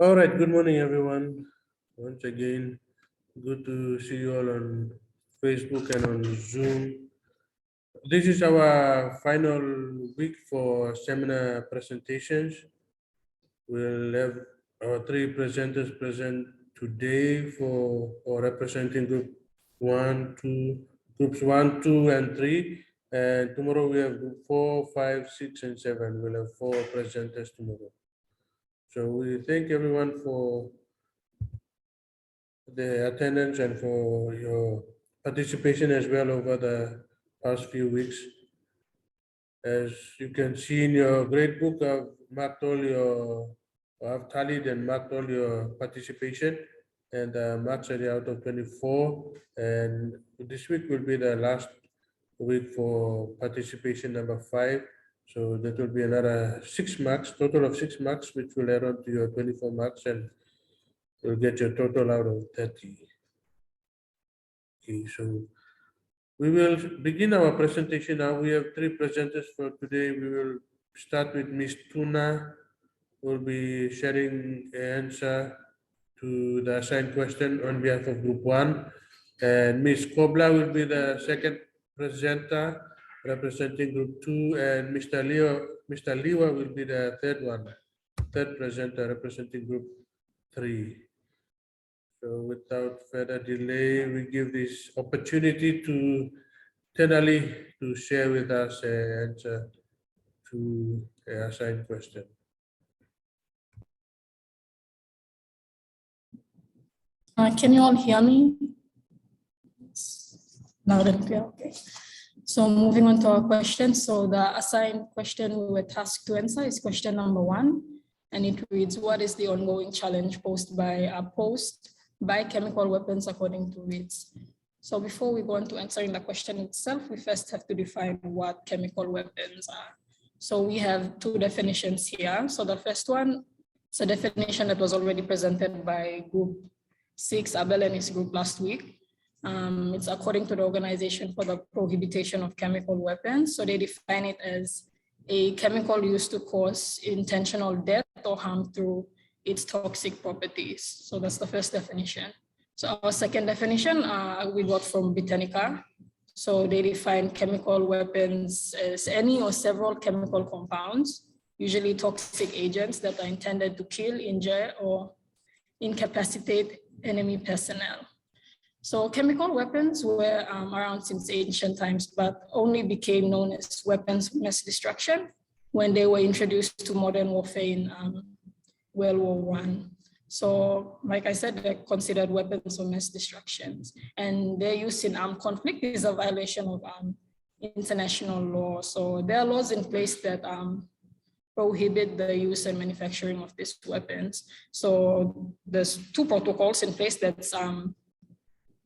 All right, good morning, everyone. Once again, good to see you all on Facebook and on Zoom. This is our final week for seminar presentations. We'll have our three presenters present today for representing groups one, two, and three. And tomorrow we have group 4, 5, 6, and 7. We'll have 4 presenters tomorrow. So we thank everyone for the attendance and for your participation as well over the past few weeks. As you can see in your grade book, I've tallied and marked all your participation, and marks are out of 24. And this week will be the last week for participation number 5. So that will be another 6 marks, total of 6 marks, which will add on to your 24 marks, and you'll get your total out of 30. Okay, so we will begin our presentation now. We have 3 presenters for today. We will start with Ms. Tuna, who will be sharing an answer to the assigned question on behalf of Group 1. And Ms. Kobla will be the second presenter representing Group 2. And Mr. Liwa will be the third presenter representing Group 3. So without further delay, we give this opportunity to Tenali to share with us an answer to a assigned question. Can you all hear me? Loud and clear, okay. So moving on to our question. So the assigned question we were tasked to answer is question number 1. And it reads, what is the ongoing challenge posed by chemical weapons according to REITs? So before we go on to answering the question itself, we first have to define what chemical weapons are. So we have 2 definitions here. So the first one is a definition that was already presented by Group 6, Abel and his group last week. It's according to the Organization for the Prohibition of Chemical Weapons. So they define it as a chemical used to cause intentional death or harm through its toxic properties. So that's the first definition. So our second definition, we got from Britannica. So they define chemical weapons as any or several chemical compounds, usually toxic agents that are intended to kill, injure, or incapacitate enemy personnel. So chemical weapons were around since ancient times, but only became known as weapons of mass destruction when they were introduced to modern warfare in World War I. So like I said, they're considered weapons of mass destruction, and their use in armed conflict is a violation of international law. So there are laws in place that prohibit the use and manufacturing of these weapons. So there's 2 protocols in place. That's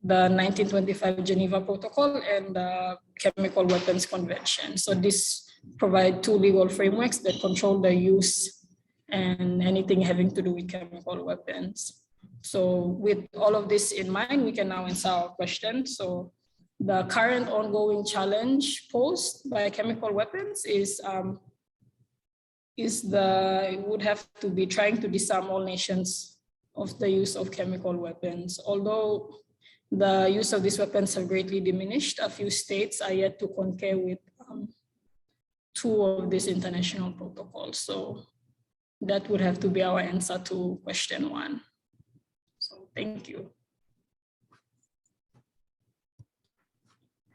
the 1925 Geneva Protocol and the Chemical Weapons Convention. So this provide 2 legal frameworks that control the use and anything having to do with chemical weapons. So with all of this in mind, we can now answer our question. So the current ongoing challenge posed by chemical weapons is it would have to be trying to disarm all nations of the use of chemical weapons. Although the use of these weapons have greatly diminished, a few states are yet to concur with 2 of these international protocols. So that would have to be our answer to question 1. So thank you.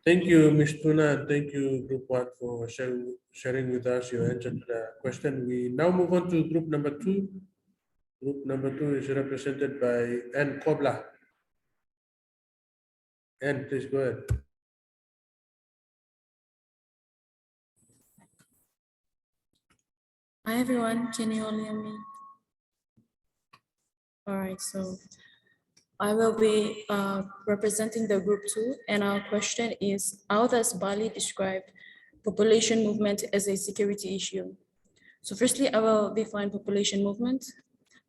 Thank you, Ms. Tuna. Thank you, Group 1, for sharing with us your answer to the question. We now move on to Group number 2. Group number 2 is represented by Ann Kobla. Ann, please go ahead. Hi everyone, can you all hear me? All right, so I will be representing the Group 2, and our question is, how does Bali describe population movement as a security issue? So firstly, I will define population movement.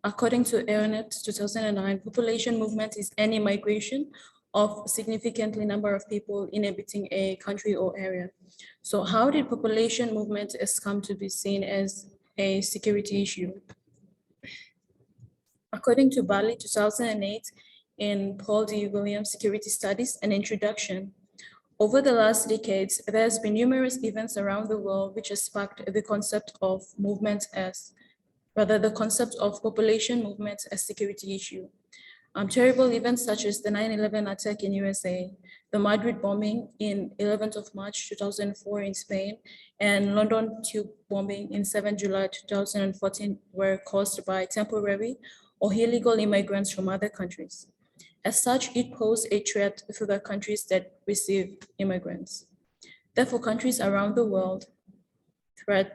According to Aeronet 2009, population movement is any migration of significantly number of people inhabiting a country or area. So how did population movement has come to be seen as a security issue? According to Bali 2008 in Paul D. Williams Security Studies, an introduction, over the last decades, there has been numerous events around the world which has sparked the concept of the concept of population movement as security issue. Terrible events such as the 9/11 attack in USA, the Madrid bombing in 11th of March 2004 in Spain, and London tube bombing in 7 July 2014 were caused by temporary or illegal immigrants from other countries. As such, it posed a threat to the countries that receive immigrants. Therefore, countries around the world treat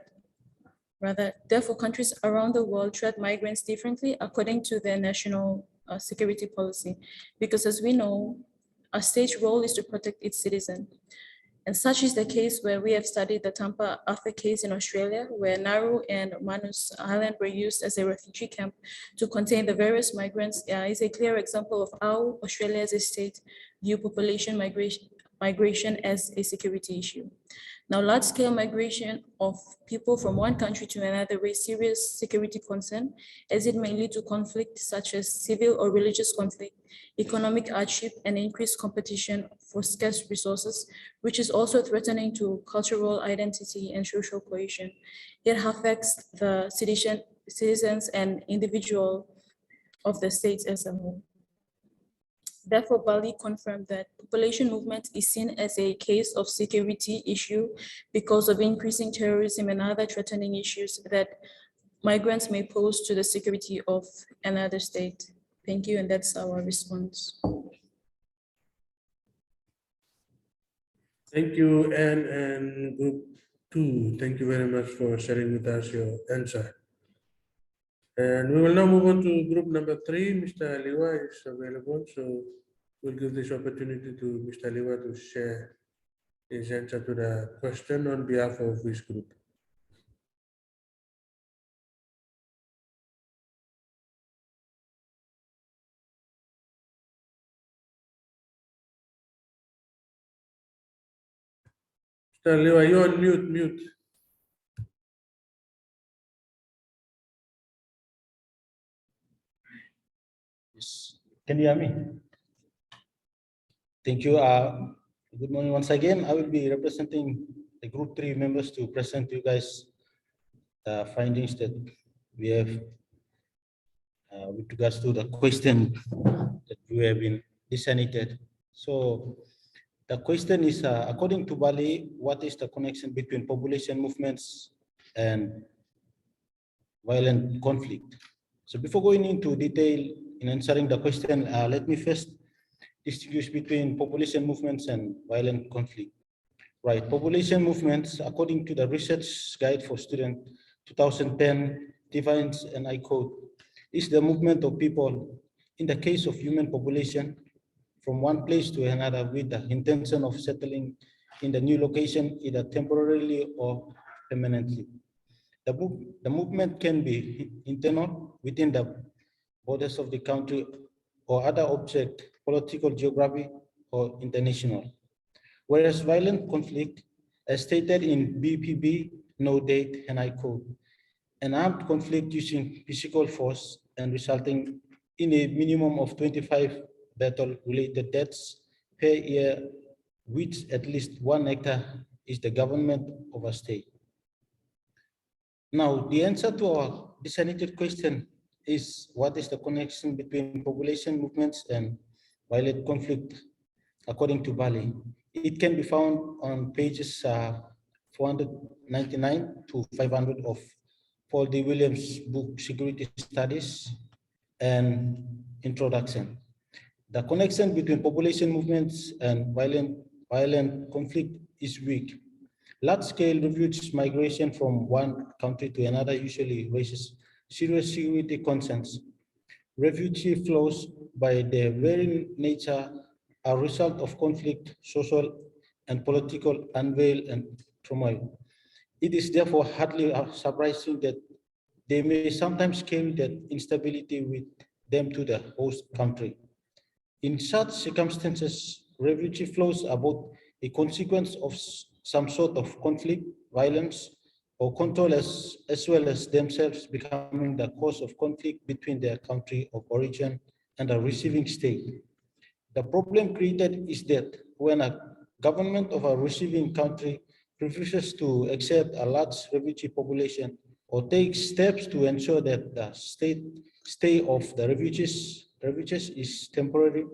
migrants differently according to their national security policy, because as we know, a state's role is to protect its citizens. And such is the case where we have studied the Tampa Arthur case in Australia, where Nauru and Manus Island were used as a refugee camp to contain the various migrants, is a clear example of how Australia as a state view population migration as a security issue. Now, large-scale migration of people from one country to another raise serious security concern, as it may lead to conflict such as civil or religious conflict, economic hardship, and increased competition for scarce resources, which is also threatening to cultural identity and social cohesion. It affects the citizens and individual of the states as a whole. Therefore, Bali confirmed that population movement is seen as a case of security issue because of increasing terrorism and other threatening issues that migrants may pose to the security of another state. Thank you, and that's our response. Thank you, Anne and Group 2. Thank you very much for sharing with us your answer. And we will now move on to group number 3. Mr. Liwa is available, so we'll give this opportunity to Mr. Liwa to share his answer to the question on behalf of his group. Mr. Liwa, you're on mute. Yes. Can you hear me? Thank you. Good morning once again. I will be representing the group 3 members to present to you guys the findings that we have with regards to the question that we have been disseminated. So the question is, according to Bali, what is the connection between population movements and violent conflict? So before going into detail in answering the question, let me first distinguish between population movements and violent conflict. Right, population movements, according to the Research Guide for Students 2010, defines, and I quote, is the movement of people, in the case of human population, from one place to another with the intention of settling in the new location, either temporarily or permanently. The movement can be internal within the borders of the country or other object, political geography, or international. Whereas violent conflict, as stated in BPB, no date, and I quote, an armed conflict using physical force and resulting in a minimum of 25 battle-related deaths per year, which at least one actor is the government of a state. Now, the answer to our disseminated question is, what is the connection between population movements and violent conflict, according to Bali? It can be found on pages 499 to 500 of Paul D. Williams' book, Security Studies and Introduction. The connection between population movements and violent conflict is weak. Large-scale refugee migration from one country to another usually raises serious security concerns. Refugee flows, by their very nature, are a result of conflict, social and political unrest and turmoil. It is therefore hardly surprising that they may sometimes carry that instability with them to the host country. In such circumstances, refugee flows are both a consequence of some sort of conflict, violence, or control as well as themselves becoming the cause of conflict between their country of origin and the receiving state. The problem created is that when a government of a receiving country refuses to accept a large refugee population or takes steps to ensure that the stay of the refugees is temporary,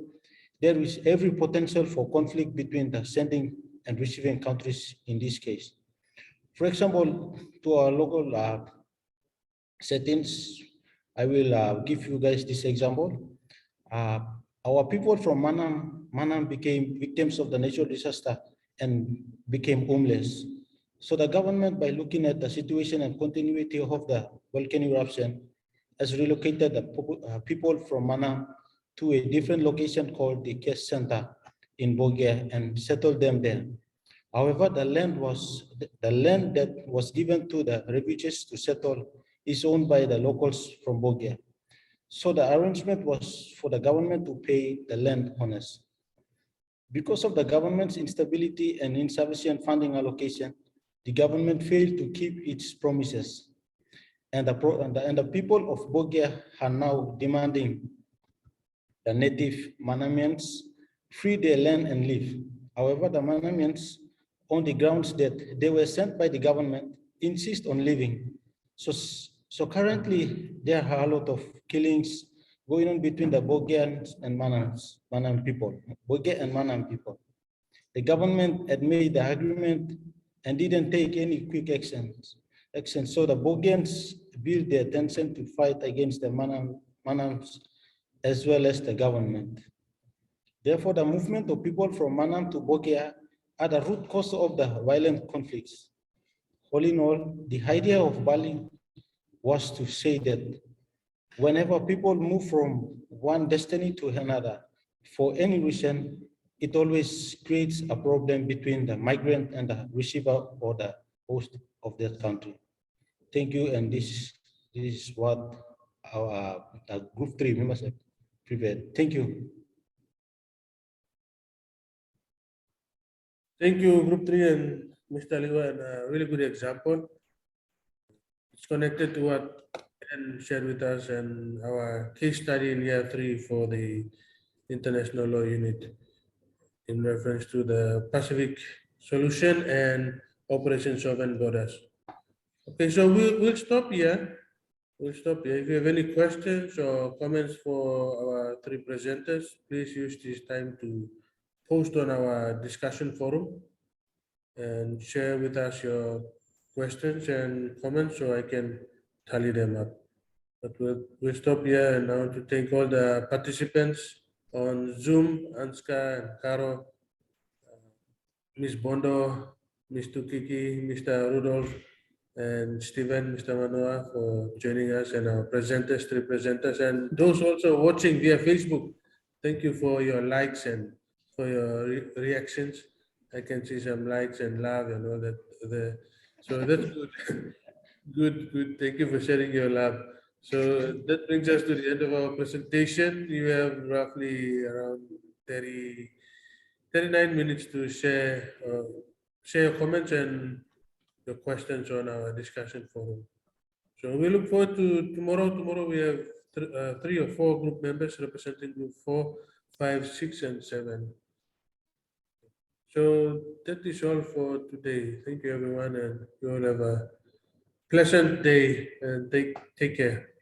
there is every potential for conflict between the sending and receiving countries in this case. For example, to our local settings, I will give you guys this example. Uh, our people from Manam became victims of the natural disaster and became homeless. So the government, by looking at the situation and continuity of the volcanic eruption, has relocated the people from Manam to a different location called the Kes Center in Bogia and settled them there. However, the land that was given to the refugees to settle is owned by the locals from Bogia. So the arrangement was for the government to pay the land owners. Because of the government's instability and insufficient funding allocation, the government failed to keep its promises. And the people of Bogia are now demanding the native Manamians free their land and live. However, the Manamians, on the grounds that they were sent by the government, insist on living. So currently, there are a lot of killings going on between the Bogians and Manam people, Bogia and Manam people. The government had made the agreement and didn't take any quick actions. So the Bogians built their tension to fight against the Manams as well as the government. Therefore, the movement of people from Manam to Bogia are the root cause of the violent conflicts. All in all, the idea of Bali was to say that whenever people move from one destiny to another, for any reason, it always creates a problem between the migrant and the receiver or the host of that country. Thank you, and this is what our group 3 members have prepared. Thank you. Thank you, Group 3 and Mr. Liwa, and a really good example. It's connected to what Ken shared with us and our case study in year 3 for the International Law Unit in reference to the Pacific Solution and Operation Sovereign Borders. Okay, so we'll stop here. We'll stop here. If you have any questions or comments for our 3 presenters, please use this time to post on our discussion forum and share with us your questions and comments so I can tally them up. But we'll stop here, and I want to thank all the participants on Zoom, Anska and Caro, Ms. Bondo, Ms. Tukiki, Mr. Rudolph, and Stephen, Mr. Manoa for joining us, and our presenters, 3 presenters, and those also watching via Facebook. Thank you for your likes and for your reactions. I can see some likes and love and all that there. So that's good. Good. Thank you for sharing your love. So that brings us to the end of our presentation. You have roughly around 39 minutes to share your comments and your questions on our discussion forum. So we look forward to tomorrow. Tomorrow we have 3 or 4 group members representing group 4, 5, 6, and 7. So that is all for today. Thank you, everyone, and you all have a pleasant day and take care.